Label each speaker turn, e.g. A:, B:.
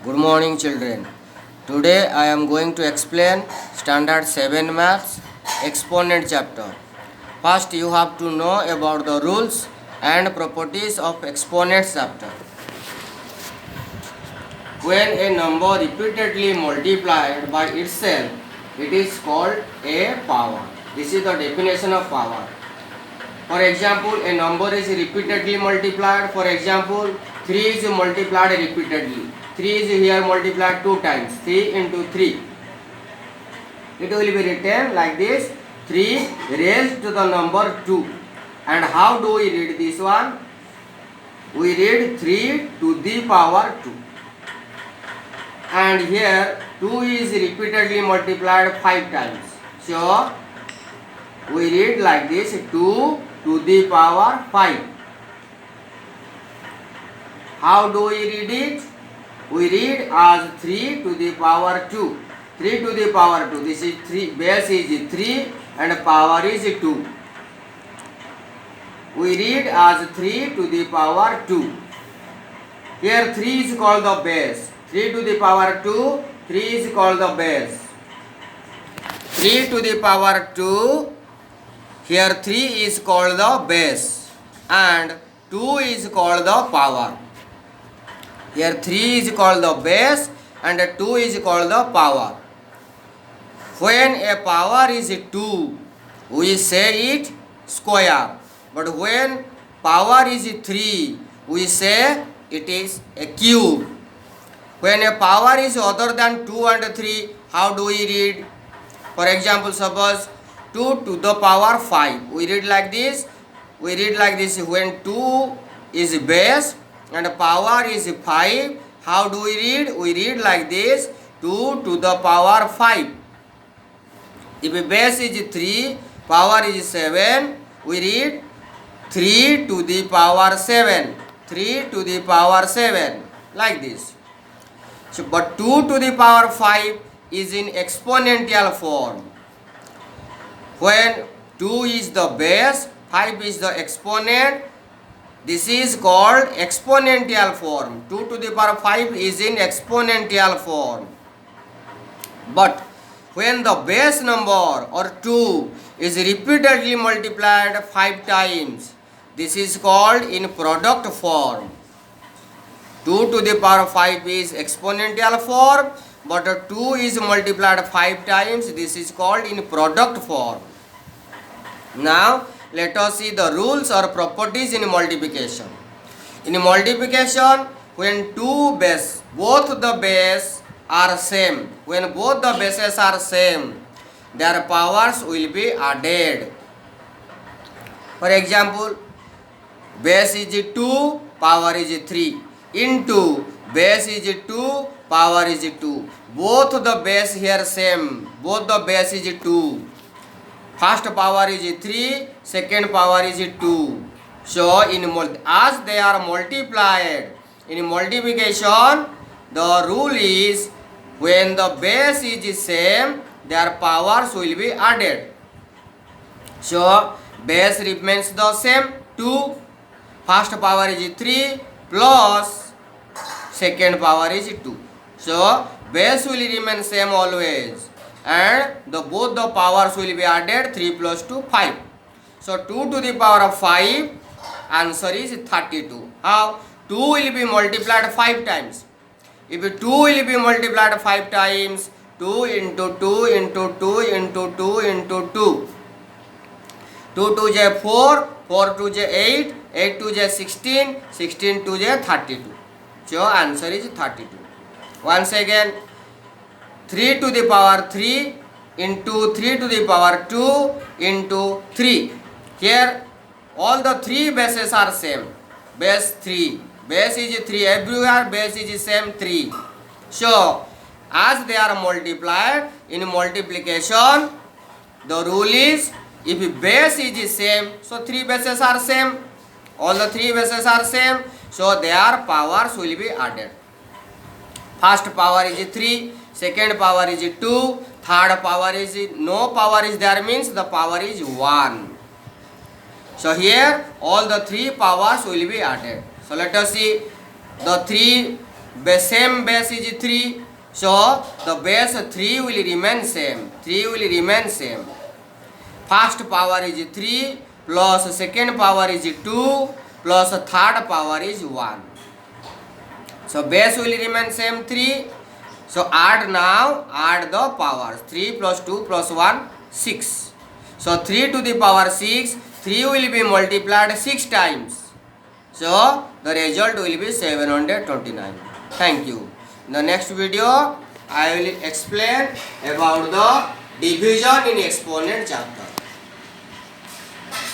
A: Good morning, children. Today I am going to explain Standard 7 Maths Exponent chapter. First, you have to know about the rules and properties of exponents chapter. When a number repeatedly multiplied by itself, it is called a power. This is the definition of power. For example, a number is repeatedly multiplied. For example, 3 is multiplied repeatedly. 3 is here multiplied 2 times. 3 into 3. It will be written like this: 3 raised to the number 2. And how do we read this one? We read 3 to the power 2. And here 2 is repeatedly multiplied 5 times. So we read like this: 2 to the power 5. How do we read it? We read as 3 to the power 2. 3 to the power 2. This is 3. Base is 3 and power is 2. We read as 3 to the power 2. Here 3 is called the base. 3 to the power 2. 3 is called the base. 3 to the power 2. Here 3 is called the base and 2 is called the power. Here 3 is called the base and 2 is called the power. When a power is 2, we say it square. But when power is 3, we say it is a cube. When a power is other than 2 and 3, how do we read? For example, suppose 2 to the power 5. We read like this. We read like this. When 2 is base and power is 5, how do we read? We read like this: 2 to the power 5. If base is 3, power is 7, we read 3 to the power 7. 3 to the power 7. Like this. So, but 2 to the power 5 is in exponential form. When 2 is the base, 5 is the exponent, this is called exponential form. 2 to the power 5 is in exponential form. But when the base number or 2 is repeatedly multiplied 5 times, this is called in product form. 2 to the power 5 is exponential form, but 2 is multiplied 5 times, this is called in product form. Now, let us see the rules or properties in multiplication. In multiplication, when two base, both the base are same, when both the bases are same, their powers will be added. For example, base is 2, power is 3, into base is 2, power is 2. Both the base here same, both the base is 2. First power is 3, second power is 2. So, as they are multiplied, in multiplication, the rule is when the base is same, their powers will be added. So, base remains the same, 2. First power is 3 plus second power is 2. So, base will remain same always. And both the powers will be added. 3 plus 2, 5. So 2 to the power of 5, answer is 32. How? 2 will be multiplied 5 times. If 2 will be multiplied 5 times, 2 into 2 into 2 into 2 into 2. 2 to j 4, 4 to j 8, 8 to j 16, 16 to j 32. So answer is 32. Once again, 3 to the power 3 into 3 to the power 2 into 3. Here all the 3 bases are same. Base 3. Base is 3. Everywhere base is same 3. So, as they are multiplied, in multiplication, the rule is if base is same, so 3 bases are same. All the 3 bases are same. So, their powers will be added. First power is 3. Second power is 2, third power is no power is there, means the power is 1. So here all the three powers will be added. So let us see the same base is 3. So the base 3 will remain same. 3 will remain same. First power is 3 plus second power is 2 plus third power is 1. So base will remain same 3. So add the powers. 3 plus 2 plus 1, 6. So 3 to the power 6, 3 will be multiplied 6 times. So the result will be 729. Thank you. In the next video, I will explain about the division in exponent chapter.